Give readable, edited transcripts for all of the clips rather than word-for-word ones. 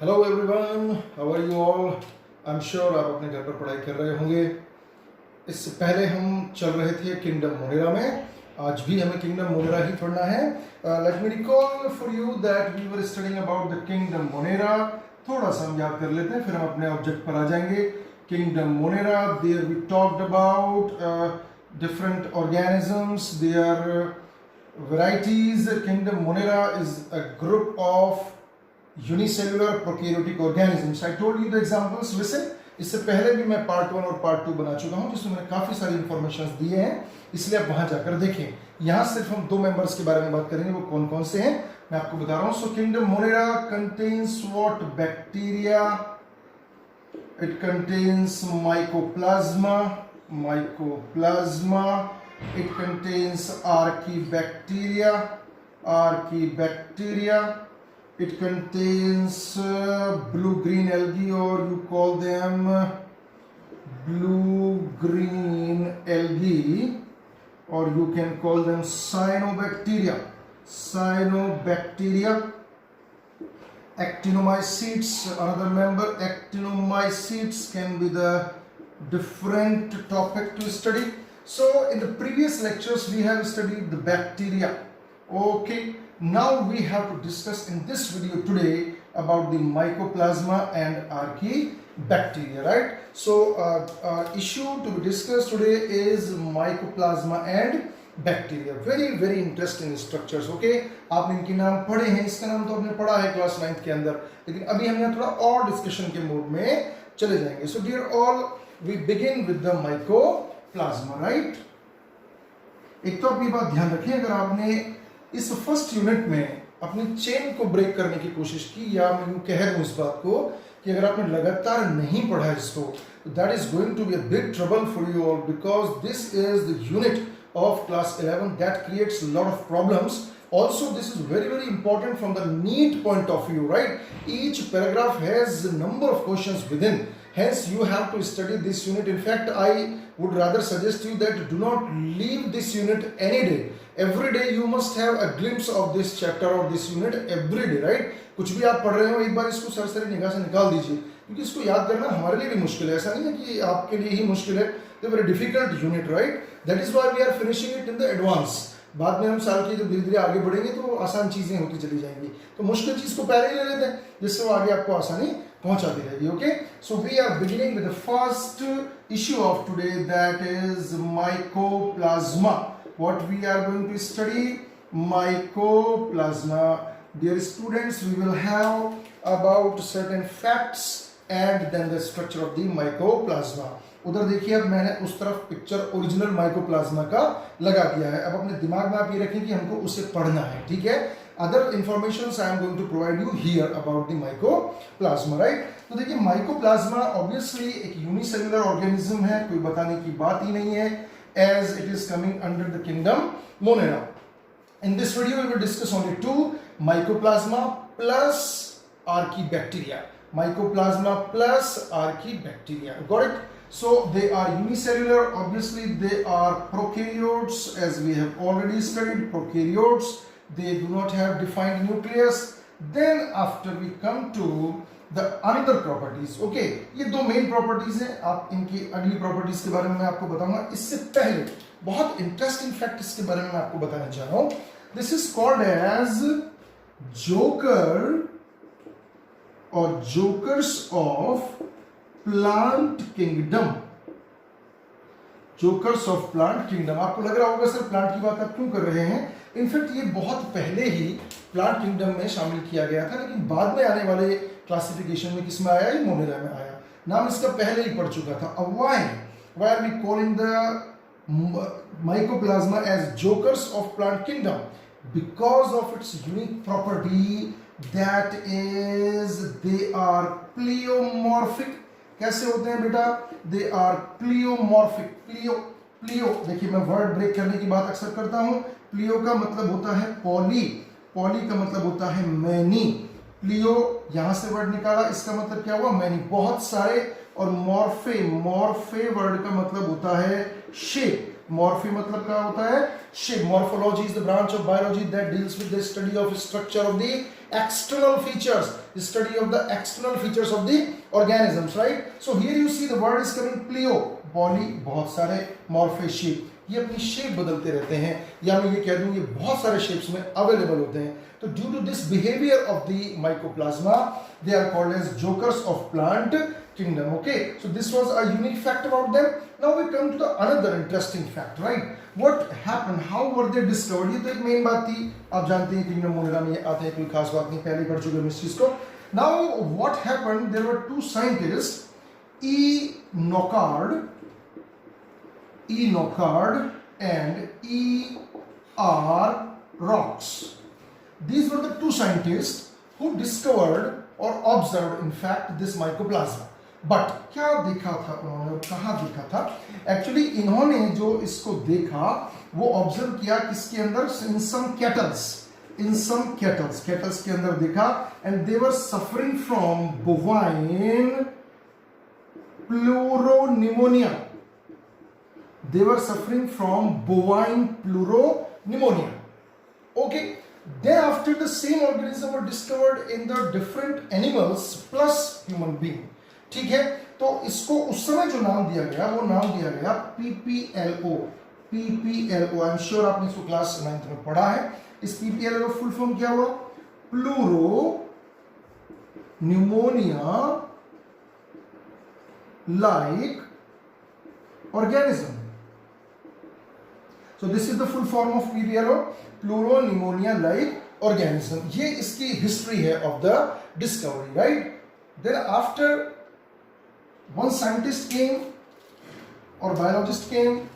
Hello everyone, how are you all. I am sure आप अपने घर पर पढ़ाई कर रहे होंगे। इससे पहले हम चल रहे थे किंगडम मोनेरा में। आज भी हमें किंगडम मोनेरा ही पढ़ना है। Let me recall for you that we were studying about the kingdom Monera. थोड़ा सा हम याद कर लेते हैं, फिर हम अपने ऑब्जेक्ट पर आ जाएंगे। Kingdom Monera, there we talked about different organisms, their varieties. Kingdom Monera is a group of unicellular prokaryotic organisms. I told you the examples. Listen, इससे पहले भी मैं पार्ट 1 और पार्ट 2 बना चुका हूं, जिसमें मैंने काफी सारी इंफॉर्मेशन दिए हैं, इसलिए आप वहां जाकर देखें। यहां सिर्फ हम 2 मेंबर्स के बारे में बात करेंगे, वो कौन कौन से हैं मैं आपको बता रहा हूं। सो kingdom Monera contains what? Bacteria. It contains mycoplasma. It contains archaebacteria. It contains blue-green algae, or you call them blue-green algae, or you can call them cyanobacteria. Actinomycetes, another member. Actinomycetes can be the different topic to study. So in the previous lectures we have studied the bacteria. Okay, now we have to discuss in this video today about the mycoplasma and archaebacteria, right? So issue to be discussed today is mycoplasma and bacteria. Very interesting structures. Okay, आपने इनके नाम पढ़े हैं, इसका नाम तो आपने पढ़ा है क्लास 9th के अंदर, लेकिन अभी हम यहाँ थोड़ा और डिस्कशन के मूड में चले जाएंगे। So dear all, we begin with the mycoplasma, right. एक तो आप ये बात ध्यान रखें, अगर आपने इस फर्स्ट यूनिट में अपनी चेन को ब्रेक करने की कोशिश की, या मैं यूं कह दूं इस बात को कि अगर आपने लगातार नहीं पढ़ा इसको, that is going to be a big trouble for you all, because this is the unit of class 11 that creates a lot of problems. Also, this is very important from the NEET point of view, right? Each paragraph has a number of questions within, hence you have to study this unit. In fact, I would rather suggest you that do not leave this unit any day. Every day you must have a glimpse of this chapter or this unit every day, right? कुछ भी आप पढ़ रहे हो, एक बार इसको सरसरी निगाह से निकाल दीजिए, क्योंकि इसको याद करना हमारे लिए भी मुश्किल है। ऐसा नहीं है कि आपके लिए ही मुश्किल है। It's a very difficult unit, right? That is why we are finishing it in the advance. बाद में हम साल की जब धीरे-धीरे आगे बढ़ेंगे तो आसान चीजें होती चली जाएंगी, तो मुश्किल चीज को पहले ही ले लेते हैं, जिससे वो आगे आपको आसानी पहुंचाती रहेगी। Okay, so we are beginning with the first issue of today, that is mycoplasma. What we are going to study? Mycoplasma. Dear students, we will have about certain facts and then the structure of the mycoplasma. उधर देखिए, अब मैंने उस तरफ picture original mycoplasma का लगा दिया है। अब अपने दिमाग में आप ये रखें कि हमको उसे पढ़ना है, ठीक है। Other informations I am going to provide you here about the mycoplasma, right. तो देखिए, माइकोप्लाज्मा ऑब्वियसली एक यूनिसेलुलर ऑर्गेनिज्म है, कोई बताने की बात ही नहीं है, as it is coming under the kingdom Monera. In this video, we will discuss only 2, mycoplasma plus archaebacteria. Mycoplasma plus archaebacteria. Got it? So they are unicellular. Obviously, they are prokaryotes, as we have already studied. Prokaryotes. They do not have defined nucleus. Then, after we come to the another properties. Okay, ये 2 main properties हैं. आप इनकी अगली properties के बारे में मैं आपको बताऊंगा. इससे पहले बहुत इंटरेस्टिंग फैक्ट इसके बारे में मैं आपको बताना चाह रहा हूं. This is called as joker और jokers of plant kingdom. Jokers of plant kingdom. आपको लग रहा होगा सर प्लांट की बात आप क्यों कर रहे हैं. इनफैक्ट ये बहुत पहले ही प्लांट किंगडम में शामिल किया गया था, लेकिन बाद में आने वाले क्लासिफिकेशन में किसमें आया, ये मोनेरा में आया. नाम इसका पहले ही पढ़ चुका था. अब why are we calling the mycoplasma as jokers of plant kingdom? Because of its unique property, that is they are pleomorphic. कैसे होते हैं बेटा? They are pleomorphic. प्लियो देखिए, मैं वर्ड ब्रेक करने की बात अक्सर करता हूं. प्लियो का मतलब होता है पॉली, पॉली का मतलब होता है मैनी. प्लियो यहां से वर्ड निकाला, इसका मतलब क्या हुआ? मैनी, बहुत सारे. और मॉर्फे, मॉर्फे वर्ड का मतलब होता है शेप. मॉर्फी मतलब क्या होता है? Shape. Morphology is the branch of biology that deals with the study of structure of the external features, the study of the external features of the organisms, right? So here you see the word is coming pleo, poly, बहुत सारे, morphe, shape, ये अपनी shape बदलते रहते हैं, या मैं ये कह दूं ये बहुत सारे शेप्स में अवेलेबल होते हैं. तो due to this behaviour of the mycoplasma they are called as jokers of plant kingdom. Okay, so this was a unique fact about them. Now we come to the another interesting fact, right? What happened, how were they discovered? ये तो एक main बात थी, आप जानते हैं kingdom Monera में ये आते हैं, कोई खास बात नहीं, पहले पढ़ चुके हैं इस चीज को. Now what happened, there were two scientists, E. Nocard and E. R. Rocks. These were the two scientists who discovered or observed in fact this mycoplasma. But क्या देखा था उन्होंने, कहाँ देखा था? एक्चुअली इन्होंने जो इसको देखा वो ऑब्जर्व किया किसके अंदर, इन सम कैटल्स के अंदर देखा, and they were suffering from bovine pleuropneumonia. They were suffering from bovine pleuropneumonia. Okay, then after the same organism were discovered in the different animals plus human being. ठीक है, तो इसको उस समय जो नाम दिया गया वो नाम दिया गया PPLO. आई एम श्योर आपने इसको क्लास 9th में पढ़ा है. इस PPLO का फुल फॉर्म क्या हुआ? Pleuro pneumonia like organism. So this is the full form of PPLO, pleuropneumonia like organism. ये इसकी history है of the discovery, right? Then after one scientist came or biologist came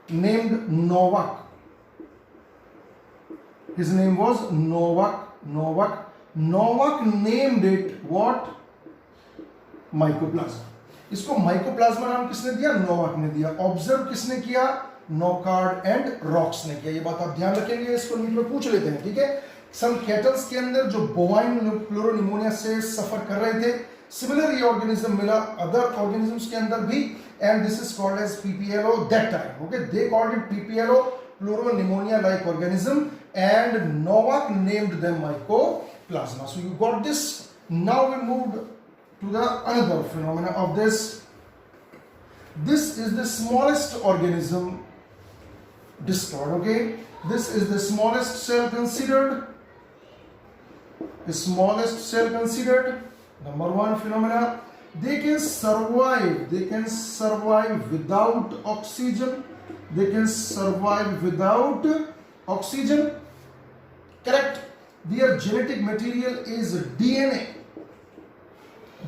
named Novak. His name was Novak named it what? Mycoplasma. इसको mycoplasma नाम किसने दिया? Novak ने दिया. Observe किसने किया? नोकार्ड एंड रॉक्स ने किया. ये बात आप ध्यान रखेंगे, इसको नीट में पूछ लेते हैं, ठीक है. सम कैटल्स के अंदर जो बोवाइन प्लूरोनिमोनिया से सफर कर रहे थे, सिमिलर ये ऑर्गेनिज्म मिला अदर ऑर्गेनिजम्स के अंदर भी, and this is called as PPLO that time. Okay, they called it PPLO, pleuropneumonia like organism, and Nocard named them mycoplasma. So you got this. Now we moved to the another phenomena of this. This is the smallest organism discovered. Okay, this is the smallest cell considered. The smallest cell considered. Number one phenomena, they can survive without oxygen. They can survive without oxygen. Correct. Their genetic material is DNA.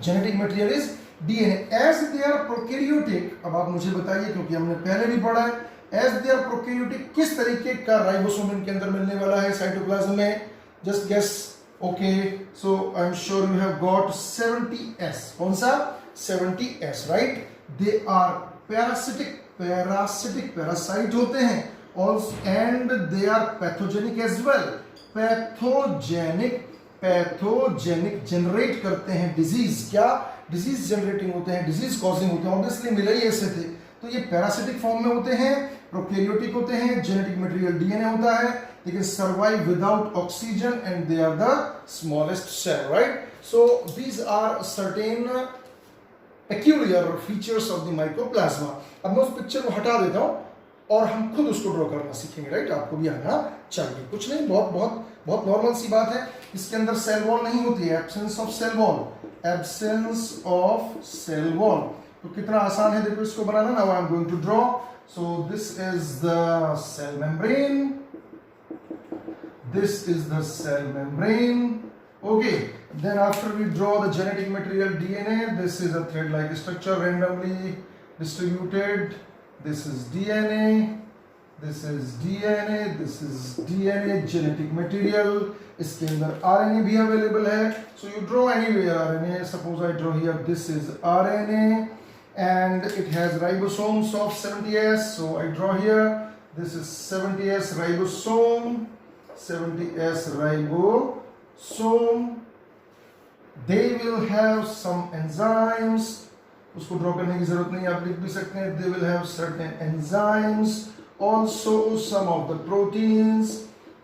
Genetic material is DNA. As they are prokaryotic, अब आप मुझे बताइए क्योंकि हमने पहले भी पढ़ा है, as they are prokaryotic किस तरीके का राइबोसोम इनके अंदर मिलने वाला है साइटोप्लाज्म में? Just guess. Okay, so I'm sure you have got 70S. कौन सा? 70S, right? They are parasite होते हैं, also, and they are pathogenic as well. Pathogenic generate करते हैं डिजीज. क्या? डिजीज जनरेटिंग होते हैं, डिजीज कॉजिंग होते हैं. ऑब्वियसली मिले ही ऐसे थे. तो ये पैरासिटिक फॉर्म में होते हैं, प्रोकैरियोटिक होते हैं, जेनेटिक मटेरियल DNA होता है. They can survive without oxygen and they are the smallest cell, right? So these are certain peculiar features of the mycoplasma. अब मैं उस पिक्चर को हटा देता हूँ और हम खुद उसको ड्रॉ करना सीखेंगे, राइट? आपको भी आना चाहिए. कुछ नहीं, बहुत नॉर्मल सी बात है. इसके अंदर सेल वॉल नहीं होती है, एब्सेंस ऑफ सेल वॉल. तो कितना आसान है देखो इसको बनाना. Now I am going to draw. So this is the cell membrane. This is the cell membrane. Okay, then after we draw the genetic material DNA, this is a thread-like structure randomly distributed. This is DNA. This is DNA. This is DNA genetic material. इसके अंदर RNA भी available है. So you draw anywhere RNA. Suppose I draw here. This is RNA, and it has ribosomes of 70S. So I draw here. This is 70S ribosome. 70S ribosome. They will have some enzymes. उसको draw करने की जरूरत नहीं, आप लिख भी सकते हैं. They will have certain enzymes, also some of the proteins.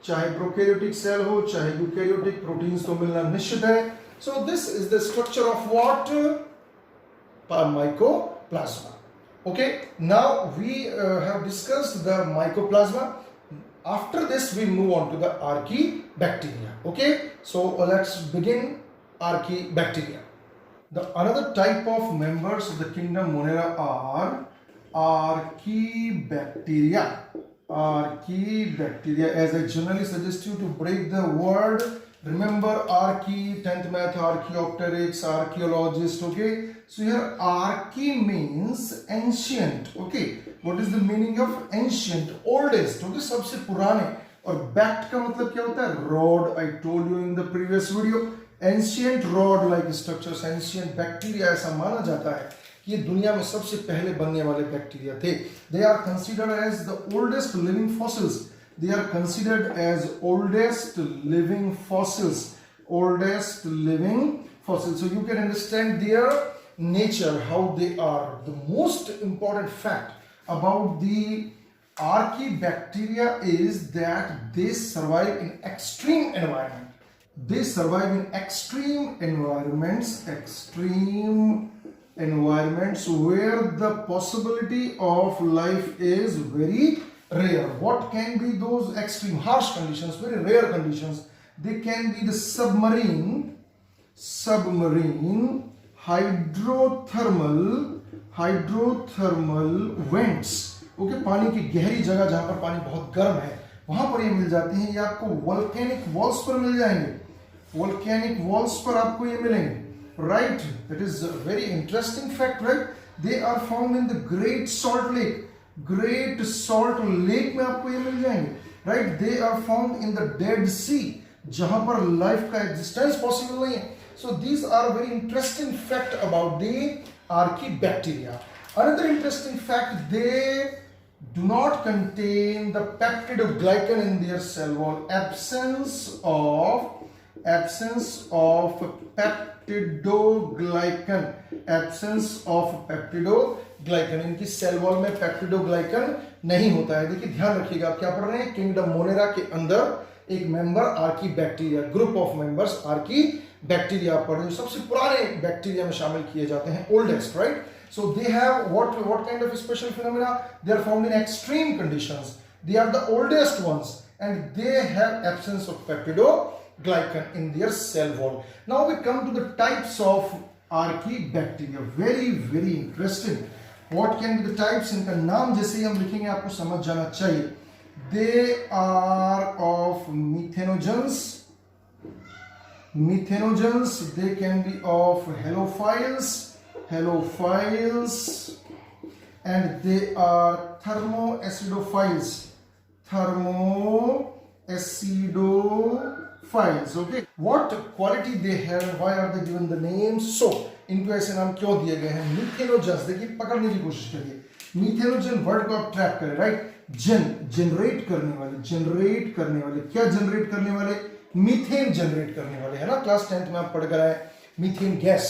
चाहे प्रोकैरियोटिक सेल हो चाहे यूकैरियोटिक, प्रोटीन्स तो मिलना निश्चित है. सो this is the structure of what? Mycoplasma. Okay, now we have discussed the mycoplasma. After this we move on to the archaebacteria. Okay, so let's begin archaebacteria. The another type of members of the kingdom Monera are archaebacteria. Archaebacteria, as I generally suggest you to break the word. Remember archae, 10th math, archaeopteryx, archaeologist. Okay, so here archae means ancient. Okay, what is the meaning of ancient? Oldest. Okay, सबसे पुराने. और bact का मतलब क्या होता है? Rod. I told you in the previous video. Ancient rod like structures, ancient bacteria ऐसा माना जाता है कि ये दुनिया में सबसे पहले बनने वाले बैक्टीरिया थे. They are considered as the oldest living fossils. They are considered as oldest living fossils. Oldest living fossils. So you can understand their nature, how they are. The most important fact about the archaebacteria is that they survive in extreme environment. They survive in extreme environments where the possibility of life is very rare. What can be those extreme harsh conditions, very rare conditions? They can be the submarine hydrothermal vents. Okay, पानी की गहरी जगह जहां पर पानी बहुत गर्म है वहां पर ये मिल जाते हैं. ये आपको वोल्केनिक वॉल्स पर मिल जाएंगे. वोल्केनिक वॉल्स पर आपको ये मिलेंगे. Right, that is very interesting fact. Right, they are found in the Great Salt Lake. Great Salt Lake में आपको ये मिल जाएंगे. Right, they are found in the Dead Sea जहां पर लाइफ का एग्जिस्टेंस पॉसिबल नहीं है. So these are very interesting fact about the archaebacteria. Another interesting fact, they do not contain the peptidoglycan in their cell wall. Absence of peptidoglycan. इनकी cell wall में peptidoglycan नहीं होता है. देखिए ध्यान रखिएगा, आप क्या पढ़ रहे हैं? किंगडम मोनेरा के अंदर एक member archaebacteria, group of members archaebacteria पढ़ रहे हैं, सबसे पुराने बैक्टीरिया में शामिल किए जाते हैं. Oldest. Right, so they have what kind of special phenomena? They are found in extreme conditions. They are the oldest ones and they have absence of peptidoglycan in their cell wall. Now we come to the types of archaebacteria. Very very interesting. What can be the types? इनका नाम जैसे ही हम लिखेंगे आपको समझ जाना चाहिए. They are of methanogens. They can be of halophils, and they are thermoacidophiles. Okay, what quality they have and why are they given the names? So इनको ऐसे नाम क्यों दिए गए हैं? Methanogens, देखिए पकड़ने की कोशिश करिए. Methanogen वर्ड को आप ट्रैक करें. राइट, जनरेट करने वाले. क्या जनरेट करने वाले? मीथेन जनरेट करने वाले, है ना. क्लास 10th में आप पढ़ कर आए methane gas.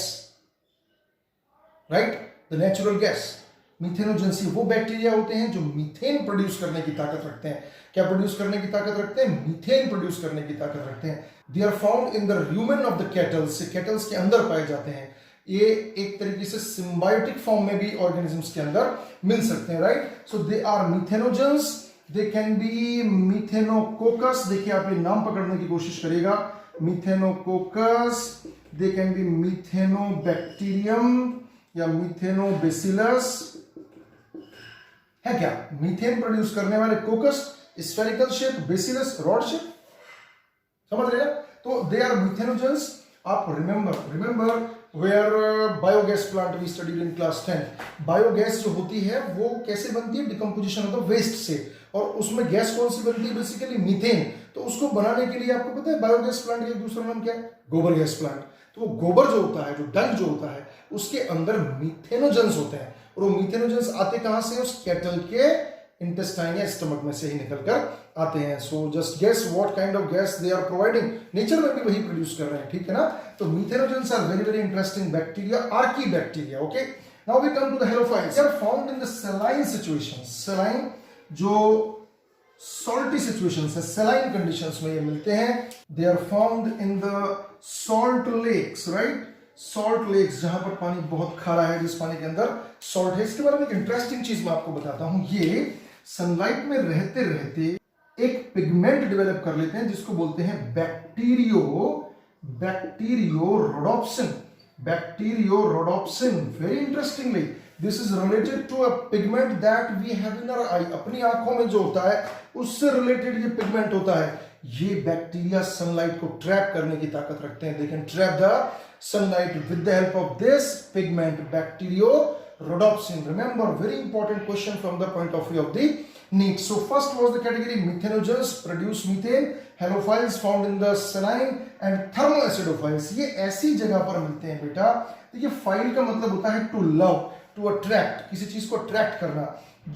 Right, the natural gas. Methanogens वो बैक्टीरिया होते हैं जो मीथेन प्रोड्यूस करने की ताकत रखते हैं. क्या प्रोड्यूस करने की ताकत रखते हैं? मीथेन प्रोड्यूस करने की ताकत रखते हैं. They are found in the rumen of the cattles. Cattles के अंदर पाए जाते हैं. ये एक तरीके से सिम्बायोटिक फॉर्म में भी ऑर्गेनिजम्स के अंदर मिल सकते हैं. Right, so they are methanogens. They can be methanococcus. देखिए आप ये नाम पकड़ने की कोशिश करिएगा. मीथेनोकोकस. दे कैन बी मीथेनोबैक्टीरियम या मीथेनोबैसिलस. है क्या? मीथेन प्रोड्यूस करने वाले coccus, spherical shape, bacillus rod shape. समझ रहे हैं? तो दे आर मीथेनोजेंस. आप remember where biogas plant we studied in class 10. Biogas जो होती है वो कैसे बनती है? डिकम्पोजिशन ऑफ द वेस्ट से. और उसमें गैस कौन सी बनती है? Basically methane. तो उसको बनाने के लिए आपको पता है बायोगैस प्लांट का दूसरा नाम क्या है? गोबर गैस प्लांट. तो वो गोबर जो होता है, जो डंग जो होता है, उसके अंदर मीथेनोजेंस होते हैं. और वो मीथेनोजेंस आते कहां से? उस कैटल के इंटेस्टाइन या स्टमक में से ही निकलकर आते हैं. So just guess what kind of gas they are providing. Nature में भी वही प्रोड्यूस कर रहे हैं. ठीक है ना. तो methanogens are very very interesting bacteria, archaebacteria. Okay, now we come to the halophiles. They are found in the saline situations. Saline जो सॉल्टी सिचुएशंस है, सलाइन कंडीशंस में ये मिलते हैं. They are found in the salt lakes, right. Salt lakes, जहां पर पानी बहुत खारा है, जिस पानी के अंदर सॉल्ट है. इसके बारे में एक इंटरेस्टिंग चीज मैं आपको बताता हूं. ये सनलाइट में रहते रहते एक पिगमेंट डेवलप कर लेते हैं जिसको बोलते हैं बैक्टीरियोरोडोप्सिन. Very interestingly, this is related to a pigment that we have in our eye. अपनी आंखों में जो होता है उससे रिलेटेड ये पिगमेंट होता है. ये बैक्टीरिया सनलाइट को ट्रैप करने की ताकत रखते हैं. They can trap the sunlight with the help of this pigment, बैक्टीरियोरोडोप्सिन. Remember, very important question from the point of view of the NEET. So first was the category methanogens, produce methane, halophiles found in the saline and thermoacidophiles. ये ऐसी जगह पर मिलते हैं बेटा. देखिए file का मतलब होता है टू लव, टू अट्रैक्ट, किसी चीज को अट्रैक्ट करना.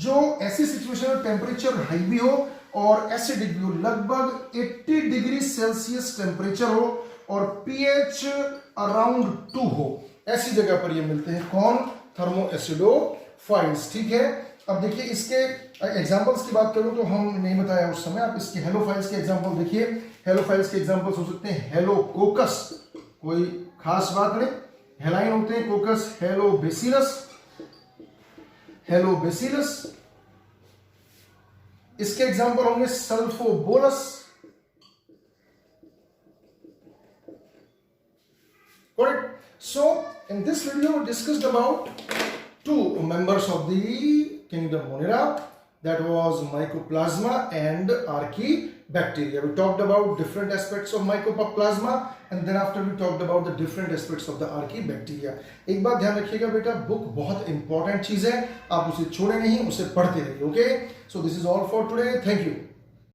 जो ऐसी सिचुएशन में टेम्परेचर हाई भी हो और एसिडिक भी हो, लगभग 80 डिग्री सेल्सियस टेम्परेचर हो और पीएच अराउंड 2 हो, ऐसी जगह पर ये मिलते हैं. कौन? थर्मोएसिडोफाइल्स. ठीक है. अब देखिए इसके एग्जांपल्स की बात करूं तो हम नहीं बताया उस समय. आप इसके हेलोफाइल्स के एग्जांपल देखिए. हेलोफाइल्स के एग्जांपल्स हो सकते हैं हेलोकोकस, कोई खास बात नहीं. हेलाइन होते हैं. कोकस, हेलोबेसिलस. इसके एग्जांपल होंगे सल्फोबोलस. Correct. So in this video we discussed about two members of the kingdom Monera, that was Mycoplasma and Archaebacteria. We talked about different aspects of Mycoplasma and then after we talked about the different aspects of the Archaebacteria. एक बात ध्यान रखिएगा बेटा, book बहुत important चीज है, आप उसे छोड़े नहीं, उसे पढ़ते रहिए. Okay, so this is all for today. Thank you.